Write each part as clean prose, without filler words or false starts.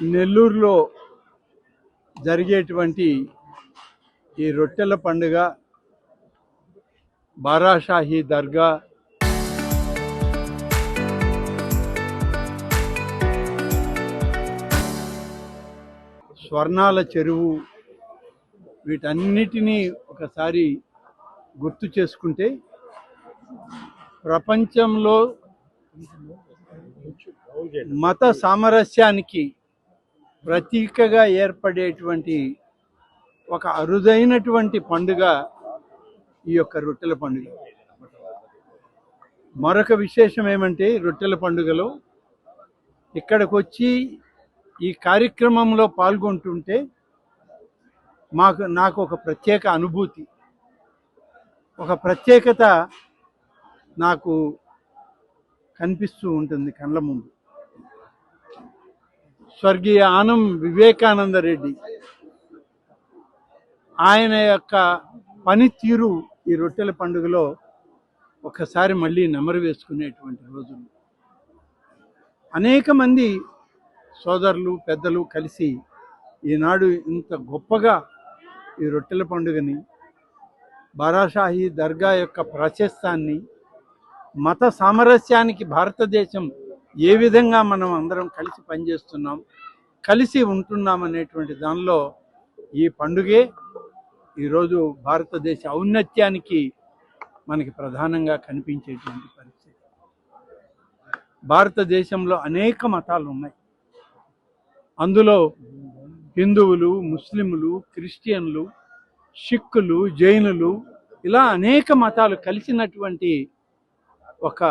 నెల్లూరులో జరిగేటువంటి ఈ రొట్టెల పండుగ బారాషాహి దర్గా స్వర్ణాల చెరువు వీటన్నిటినీ ఒకసారి గుర్తు చేసుకుంటే ప్రపంచంలో మత సామరస్యానికి ప్రతీకగా ఏర్పడేటువంటి ఒక అరుదైనటువంటి పండుగ ఈ యొక్క రొట్టెల పండుగ. మరొక విశేషం ఏమంటే రొట్టెల పండుగలో ఇక్కడికి వచ్చి ఈ కార్యక్రమంలో పాల్గొంటుంటే నాకు ఒక ప్రత్యేక అనుభూతి, ఒక ప్రత్యేకత నాకు కనిపిస్తూ ఉంటుంది కళ్ళ ముందు. స్వర్గీయ ఆనం వివేకానంద రెడ్డి ఆయన యొక్క పనితీరు ఈ రొట్టెల పండుగలో ఒకసారి మళ్ళీ నెమరు వేసుకునేటువంటి రోజులు. అనేక మంది సోదరులు పెద్దలు కలిసి ఈనాడు ఇంత గొప్పగా ఈ రొట్టెల పండుగని, బారాషాహి దర్గా యొక్క ప్రాశస్త్యాన్ని, మత సామరస్యానికి భారతదేశం ఏ విధంగా మనం అందరం కలిసి పనిచేస్తున్నాం, కలిసి ఉంటున్నాం అనేటువంటి దానిలో ఈ పండుగే ఈరోజు భారతదేశ ఔన్నత్యానికి మనకి ప్రధానంగా కనిపించేటువంటి పరిస్థితి. భారతదేశంలో అనేక మతాలు ఉన్నాయి. అందులో హిందువులు, ముస్లింలు, క్రిస్టియన్లు, సిక్కులు, జైనులు ఇలా అనేక మతాలు కలిసినటువంటి ఒక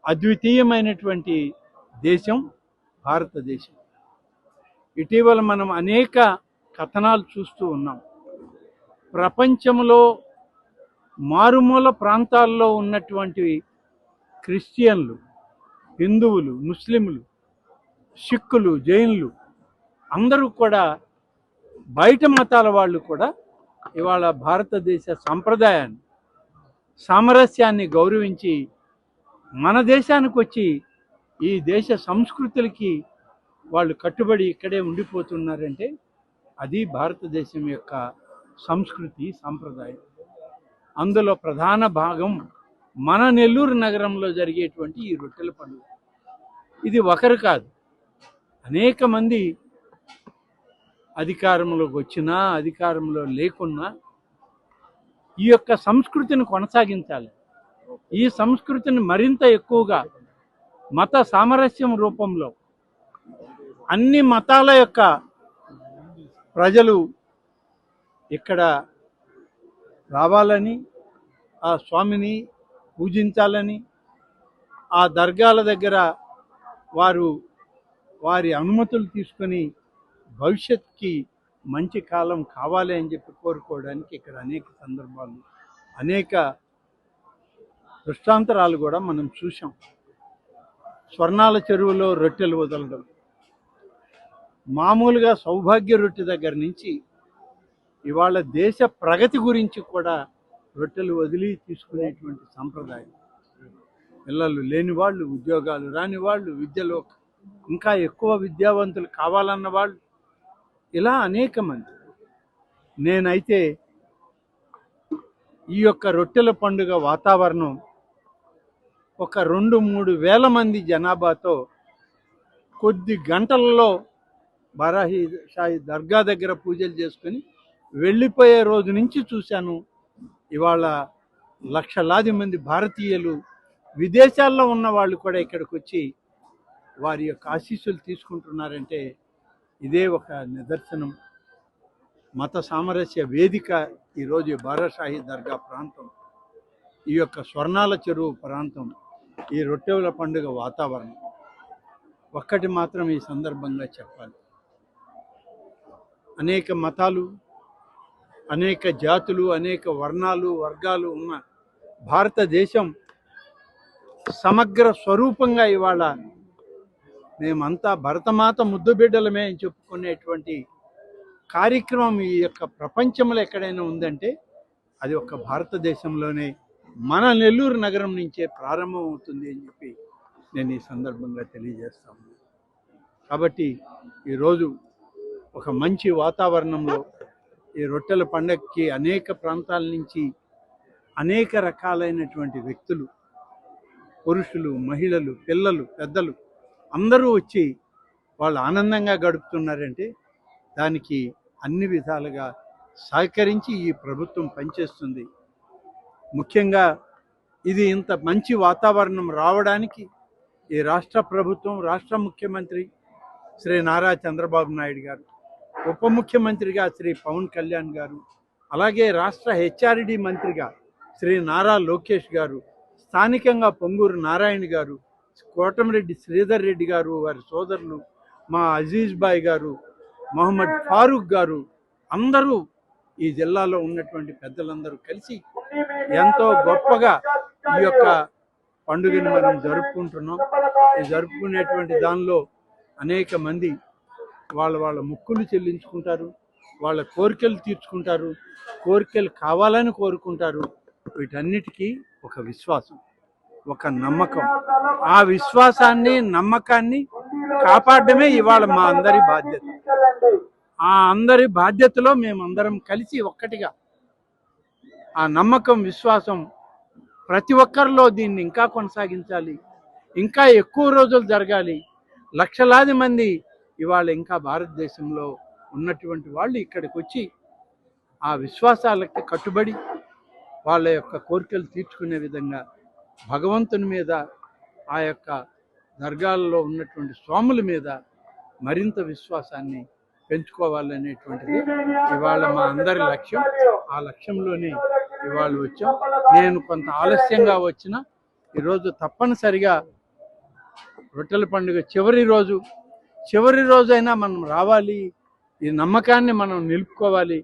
అద్వితీయమైనటువంటి దేశం భారతదేశం. ఇటీవల మనం అనేక కథనాలు చూస్తూ ఉన్నాం. ప్రపంచంలో మారుమూల ప్రాంతాల్లో ఉన్నటువంటి క్రిస్టియన్లు, హిందువులు, ముస్లింలు, సిక్కులు, జైనులు అందరూ కూడా, బయట మతాల వాళ్ళు కూడా ఇవాళ భారతదేశ సాంప్రదాయాన్ని, సామరస్యాన్ని గౌరవించి మన దేశానికి వచ్చి ఈ దేశ సంస్కృతులకి వాళ్ళు కట్టుబడి ఇక్కడే ఉండిపోతున్నారంటే అది భారతదేశం యొక్క సంస్కృతి, సాంప్రదాయం. అందులో ప్రధాన భాగం మన నెల్లూరు నగరంలో జరిగేటువంటి ఈ రొట్టెల పండుగ. ఇది ఒకరు కాదు, అనేక మంది అధికారంలోకి వచ్చినా అధికారంలో లేకున్నా ఈ యొక్క సంస్కృతిని కొనసాగించాలి. ఈ సంస్కృతిని మరింత ఎక్కువగా మత సామరస్యం రూపంలో అన్ని మతాల యొక్క ప్రజలు ఇక్కడ రావాలని, ఆ స్వామిని పూజించాలని, ఆ దర్గాల దగ్గర వారి అనుమతులు తీసుకొని భవిష్యత్తుకి మంచి కాలం కావాలి అని చెప్పి కోరుకోవడానికి ఇక్కడ అనేక సందర్భాలు, అనేక దృష్టాంతరాలు కూడా మనం చూసాం. స్వర్ణాల చెరువులో రొట్టెలు వదలడం, మామూలుగా సౌభాగ్య రొట్టె దగ్గర నుంచి ఇవాళ దేశ ప్రగతి గురించి కూడా రొట్టెలు వదిలి తీసుకునేటువంటి సంప్రదాయం. పిల్లలు లేని వాళ్ళు, ఉద్యోగాలు రాని వాళ్ళు, విద్యలో ఇంకా ఎక్కువ విద్యావంతులు కావాలన్న వాళ్ళు, ఇలా అనేక మంది. నేనైతే ఈ యొక్క రొట్టెల పండుగ వాతావరణం ఒక 2-3 వేల మంది జనాభాతో కొద్ది గంటలలో బారాషాహి దర్గా దగ్గర పూజలు చేసుకొని వెళ్ళిపోయే రోజు నుంచి చూశాను. ఇవాళ లక్షలాది మంది భారతీయులు, విదేశాల్లో ఉన్న వాళ్ళు కూడా ఇక్కడికి వచ్చి వారి యొక్క ఆశీస్సులు తీసుకుంటున్నారంటే ఇదే ఒక నిదర్శనం. మత సామరస్య వేదిక ఈరోజు బారాషాహి దర్గా ప్రాంతం, ఈ యొక్క స్వర్ణాల చెరువు ప్రాంతం, ఈ రొట్టెల పండుగ వాతావరణం. ఒక్కటి మాత్రం ఈ సందర్భంగా చెప్పాలి, అనేక మతాలు, అనేక జాతులు, అనేక వర్ణాలు, వర్గాలు ఉన్న భారతదేశం సమగ్ర స్వరూపంగా ఇవాళ మేమంతా భరతమాత ముద్దు బిడ్డలమే అని చెప్పుకునేటువంటి కార్యక్రమం ఈ యొక్క ప్రపంచంలో ఎక్కడైనా ఉందంటే అది ఒక భారతదేశంలోనే, మన నెల్లూరు నగరం నుంచే ప్రారంభం అవుతుంది అని చెప్పి నేను ఈ సందర్భంగా తెలియజేస్తాను. కాబట్టి ఈరోజు ఒక మంచి వాతావరణంలో ఈ రొట్టెల పండగకి అనేక ప్రాంతాల నుంచి అనేక రకాలైనటువంటి వ్యక్తులు, పురుషులు, మహిళలు, పిల్లలు, పెద్దలు అందరూ వచ్చి వాళ్ళు ఆనందంగా గడుపుతున్నారంటే దానికి అన్ని విధాలుగా సహకరించి ఈ ప్రభుత్వం పనిచేస్తుంది. ముఖ్యంగా ఇది ఇంత మంచి వాతావరణం రావడానికి ఈ రాష్ట్ర ప్రభుత్వం, రాష్ట్ర ముఖ్యమంత్రి శ్రీ నారా చంద్రబాబు నాయుడు గారు, ఉప ముఖ్యమంత్రిగా శ్రీ పవన్ కళ్యాణ్ గారు, అలాగే రాష్ట్ర హెచ్ఆర్డి మంత్రిగా శ్రీ నారా లోకేష్ గారు, స్థానికంగా పొంగూరు నారాయణ గారు, కోటమిరెడ్డి శ్రీధర్ రెడ్డి గారు, వారి సోదరులు, మా అజీజ్ బాయ్ గారు, మొహమ్మద్ ఫారూక్ గారు, అందరూ ఈ జిల్లాలో ఉన్నటువంటి పెద్దలందరూ కలిసి ఎంతో గొప్పగా ఈ యొక్క పండుగను మనం జరుపుకుంటున్నాం. ఈ జరుపుకునేటువంటి దానిలో అనేక మంది వాళ్ళ మొక్కులు చెల్లించుకుంటారు, వాళ్ళ కోరికలు తీర్చుకుంటారు, కోరికలు కావాలని కోరుకుంటారు. వీటన్నిటికీ ఒక విశ్వాసం, ఒక నమ్మకం. ఆ విశ్వాసాన్ని, నమ్మకాన్ని కాపాడమే ఇవాళ మా అందరి బాధ్యత. ఆ అందరి బాధ్యతలో మేమందరం కలిసి ఒక్కటిగా ఆ నమ్మకం, విశ్వాసం ప్రతి ఒక్కరిలో దీన్ని ఇంకా కొనసాగించాలి, ఇంకా ఎక్కువ రోజులు జరగాలి. లక్షలాది మంది ఇవాళ ఇంకా భారతదేశంలో ఉన్నటువంటి వాళ్ళు ఇక్కడికి వచ్చి ఆ విశ్వాసాలకి కట్టుబడి వాళ్ళ యొక్క కోరికలు తీర్చుకునే విధంగా భగవంతుని మీద, ఆ యొక్క దర్గాల్లో ఉన్నటువంటి స్వాముల మీద మరింత విశ్వాసాన్ని పెంచుకోవాలనేటువంటిది ఇవాళ మా అందరి లక్ష్యం. ఆ లక్ష్యంలోనే ఇవాళ వచ్చాం. నేను కొంత ఆలస్యంగా వచ్చిన ఈరోజు తప్పనిసరిగా రొట్టెల పండుగ చివరి రోజైనా మనం రావాలి, ఈ నమ్మకాన్ని మనం నిలుపుకోవాలి.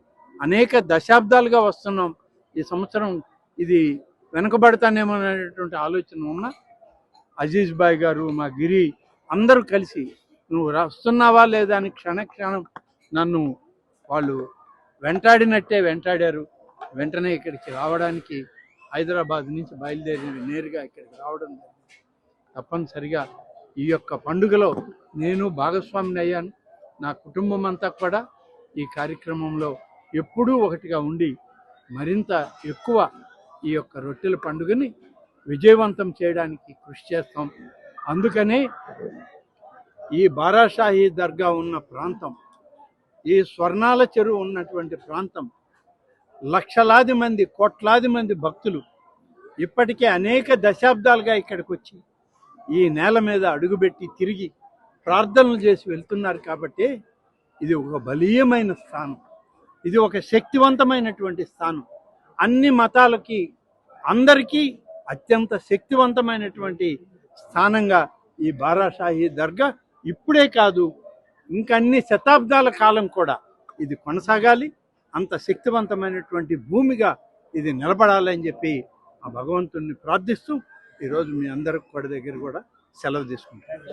అనేక దశాబ్దాలుగా వస్తున్నాం. ఈ సంవత్సరం ఇది వెనుకబడతానేమో అనేటువంటి ఆలోచన ఉన్న అజీజ్ బాయ్ గారు, మా గిరి అందరూ కలిసి నువ్వు వస్తున్నావా లేదా అని క్షణక్షణం నన్ను వాళ్ళు వెంటాడినట్టే వెంటాడారు. వెంటనే ఇక్కడికి రావడానికి హైదరాబాద్ నుంచి బయలుదేరి నేరుగా ఇక్కడికి రావడం తప్పనిసరిగా ఈ యొక్క పండుగలో నేను భాగస్వామిని అయ్యాను. నా కుటుంబం అంతా కూడా ఈ కార్యక్రమంలో ఎప్పుడూ ఒకటిగా ఉండి మరింత ఎక్కువ ఈ యొక్క రొట్టెల పండుగని విజయవంతం చేయడానికి కృషి చేస్తాం. అందుకనే ఈ బారాషాహి దర్గా ఉన్న ప్రాంతం, ఈ స్వర్ణాల చెరువు ఉన్నటువంటి ప్రాంతం, లక్షలాది మంది, కోట్లాది మంది భక్తులు ఇప్పటికే అనేక దశాబ్దాలుగా ఇక్కడికి వచ్చి ఈ నేల మీద అడుగుపెట్టి తిరిగి ప్రార్థనలు చేసి వెళ్తున్నారు. కాబట్టి ఇది ఒక బలీయమైన స్థానం, ఇది ఒక శక్తివంతమైనటువంటి స్థానం. అన్ని మతాలకి, అందరికీ అత్యంత శక్తివంతమైనటువంటి స్థానంగా ఈ బారాషాహి దర్గా ఇప్పుడే కాదు, ఇంకన్ని శతాబ్దాల కాలం కూడా ఇది కొనసాగాలి. అంత శక్తివంతమైనటువంటి భూమిగా ఇది నిలబడాలని చెప్పి ఆ భగవంతుడిని ప్రార్థిస్తూ ఈరోజు మీ అందరికి కూడా దగ్గర కూడా సెలవు తీసుకుంటాను.